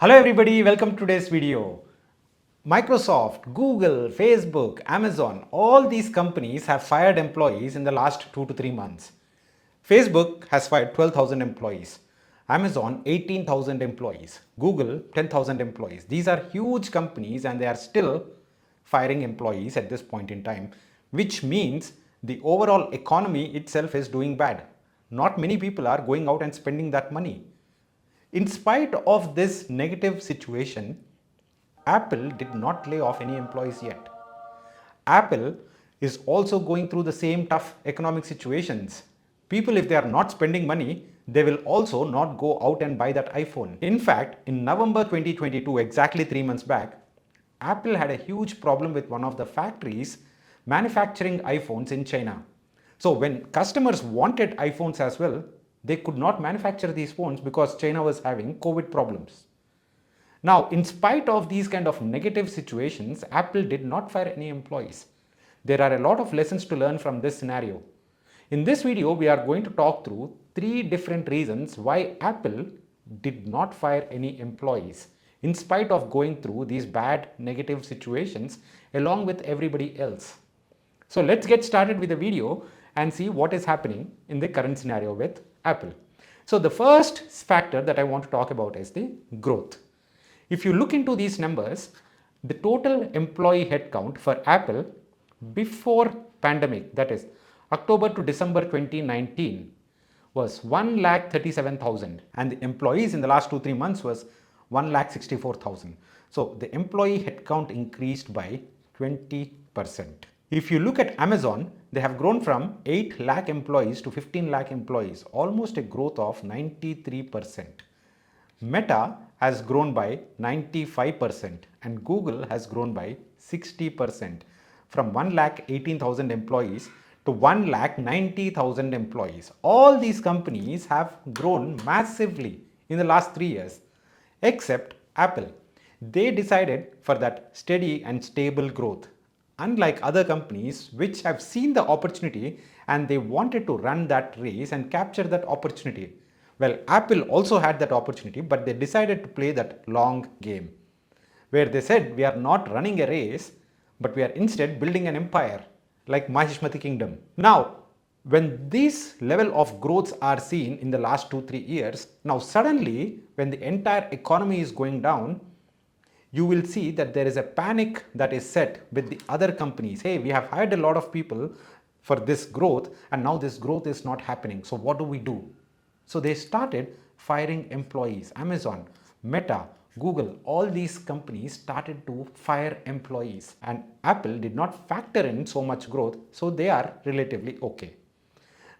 Hello everybody, welcome to today's video. Microsoft, Google, Facebook, Amazon, all these companies have fired employees in the last 2 to 3 months. Facebook has fired 12,000 employees. Amazon 18,000 employees. Google 10,000 employees. These are huge companies and they are still firing employees at this point in time, which means the overall economy itself is doing bad. Not many people are going out and spending that money. In spite of this negative situation, Apple did not lay off any employees yet. Apple is also going through the same tough economic situations. People, if they are not spending money, they will also not go out and buy that iPhone. In fact, in November 2022, exactly 3 months back, Apple had a huge problem with one of the factories manufacturing iPhones in China. So when customers wanted iPhones as well, they could not manufacture these phones because China was having COVID problems. Now, in spite of these kind of negative situations, Apple did not fire any employees. There are a lot of lessons to learn from this scenario. In this video, we are going to talk through 3 different reasons why Apple did not fire any employees in spite of going through these bad negative situations along with everybody else. So let's get started with the video and see what is happening in the current scenario with Apple. So the first factor that I want to talk about is the growth. If you look into these numbers, the total employee headcount for Apple before pandemic, that is October to December 2019, was 1,37,000 and the employees in the last 2-3 months was 1,64,000. So the employee headcount increased by 20%. If you look at Amazon, they have grown from 8 lakh employees to 15 lakh employees, almost a growth of 93%. Meta has grown by 95% and Google has grown by 60%, from 1,18,000 employees to 1,90,000 employees. All these companies have grown massively in the last 3 years, except Apple. They decided for that steady and stable growth. Unlike other companies which have seen the opportunity and they wanted to run that race and capture that opportunity. Well, Apple also had that opportunity, but they decided to play that long game where they said we are not running a race, but we are instead building an empire like Mahishmati Kingdom. Now, when these level of growths are seen in the last 2-3 years, now suddenly when the entire economy is going down, you will see that there is a panic that is set with the other companies. Hey, we have hired a lot of people for this growth and now this growth is not happening. So what do we do? So they started firing employees. Amazon, Meta, Google, all these companies started to fire employees and Apple did not factor in so much growth. So they are relatively okay.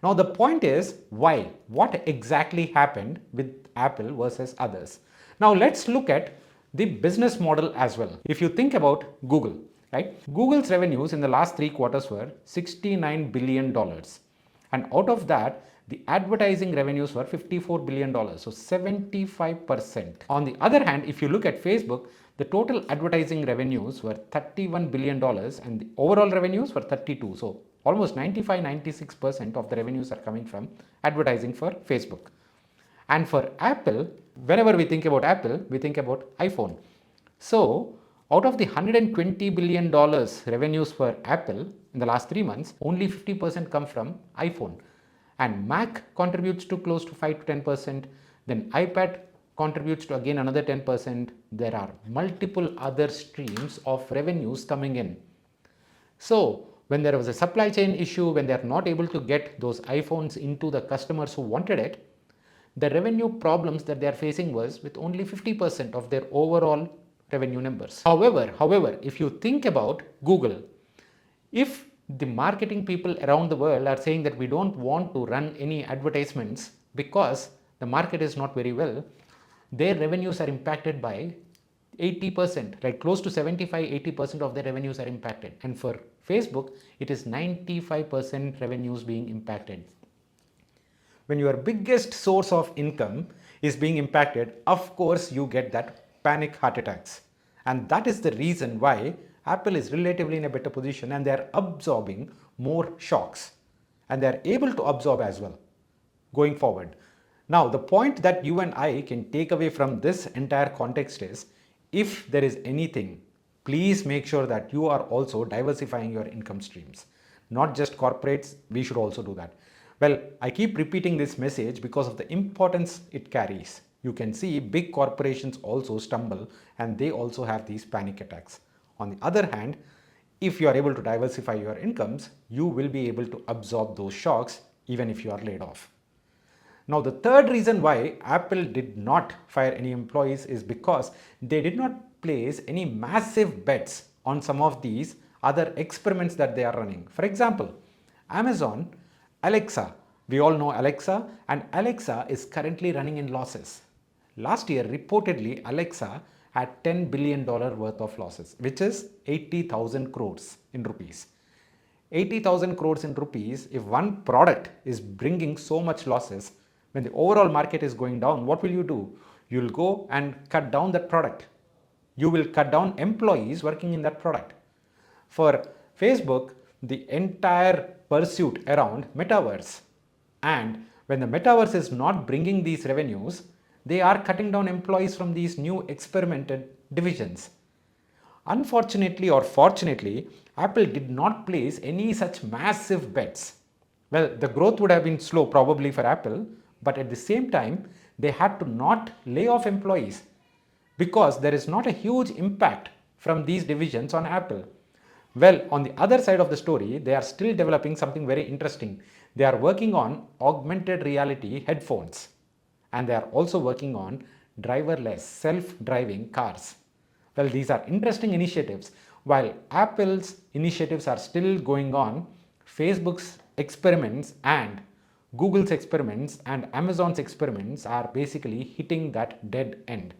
Now the point is why? What exactly happened with Apple versus others? Now let's look at the business model as well. If you think about Google, right? Google's revenues in the last 3 quarters were $69 billion. And out of that, the advertising revenues were $54 billion, so 75%. On the other hand, if you look at Facebook, the total advertising revenues were $31 billion and the overall revenues were 32. So almost 95-96% of the revenues are coming from advertising for Facebook. And for Apple, whenever we think about Apple, we think about iPhone. So out of the $120 billion revenues for Apple in the last 3 months, only 50% come from iPhone. And Mac contributes to close to 5 to 10%. Then iPad contributes to again another 10%. There are multiple other streams of revenues coming in. So when there was a supply chain issue, when they are not able to get those iPhones into the customers who wanted it, the revenue problems that they are facing was with only 50% of their overall revenue numbers. However, if you think about Google, if the marketing people around the world are saying that we don't want to run any advertisements because the market is not very well, their revenues are impacted by 80%, like close to 75-80% of their revenues are impacted. And for Facebook, it is 95% revenues being impacted. When your biggest source of income is being impacted, of course you get that panic heart attacks. And that is the reason why Apple is relatively in a better position and they are absorbing more shocks. And they are able to absorb as well going forward. Now, the point that you and I can take away from this entire context is, if there is anything, please make sure that you are also diversifying your income streams. Not just corporates, we should also do that. Well, I keep repeating this message because of the importance it carries. You can see big corporations also stumble and they also have these panic attacks. On the other hand, if you are able to diversify your incomes, you will be able to absorb those shocks even if you are laid off. Now, the third reason why Apple did not fire any employees is because they did not place any massive bets on some of these other experiments that they are running. For example, Amazon, Alexa, we all know Alexa, and Alexa is currently running in losses. Last year, reportedly, Alexa had $10 billion worth of losses, which is 80,000 crores in rupees. 80,000 crores in rupees, if one product is bringing so much losses, when the overall market is going down, what will you do? You'll go and cut down that product. You will cut down employees working in that product. For Facebook, the entire pursuit around metaverse. And when the metaverse is not bringing these revenues, they are cutting down employees from these new experimented divisions. Unfortunately or fortunately, Apple did not place any such massive bets. Well, the growth would have been slow probably for Apple, but at the same time, they had to not lay off employees because there is not a huge impact from these divisions on Apple. Well, on the other side of the story, they are still developing something very interesting. They are working on augmented reality headphones, and they are also working on driverless self-driving cars. Well, these are interesting initiatives. While Apple's initiatives are still going on, Facebook's experiments and Google's experiments and Amazon's experiments are basically hitting that dead end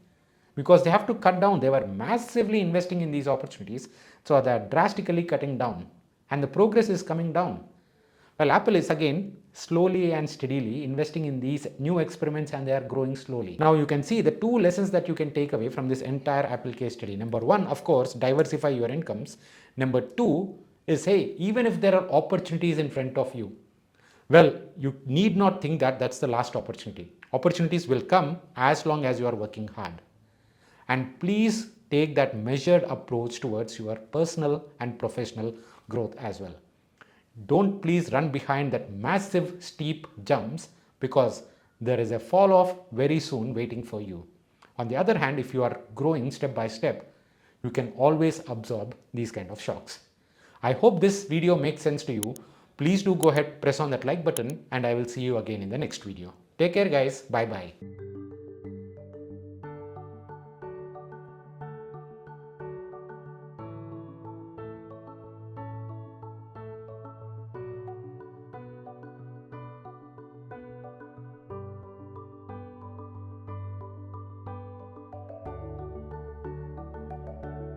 because they have to cut down. They were massively investing in these opportunities, so they are drastically cutting down, and the progress is coming down. Well, Apple is again slowly and steadily investing in these new experiments, and they are growing slowly. Now you can see the two lessons that you can take away from this entire Apple case study. Number one, of course, diversify your incomes. Number two is, hey, even if there are opportunities in front of you, well, you need not think that that's the last opportunity. Opportunities will come as long as you are working hard. And please take that measured approach towards your personal and professional growth as well. Don't please run behind that massive steep jumps because there is a fall off very soon waiting for you. On the other hand, if you are growing step by step, you can always absorb these kind of shocks. I hope this video makes sense to you. Please do go ahead, press on that like button, and I will see you again in the next video. Take care guys. Bye bye.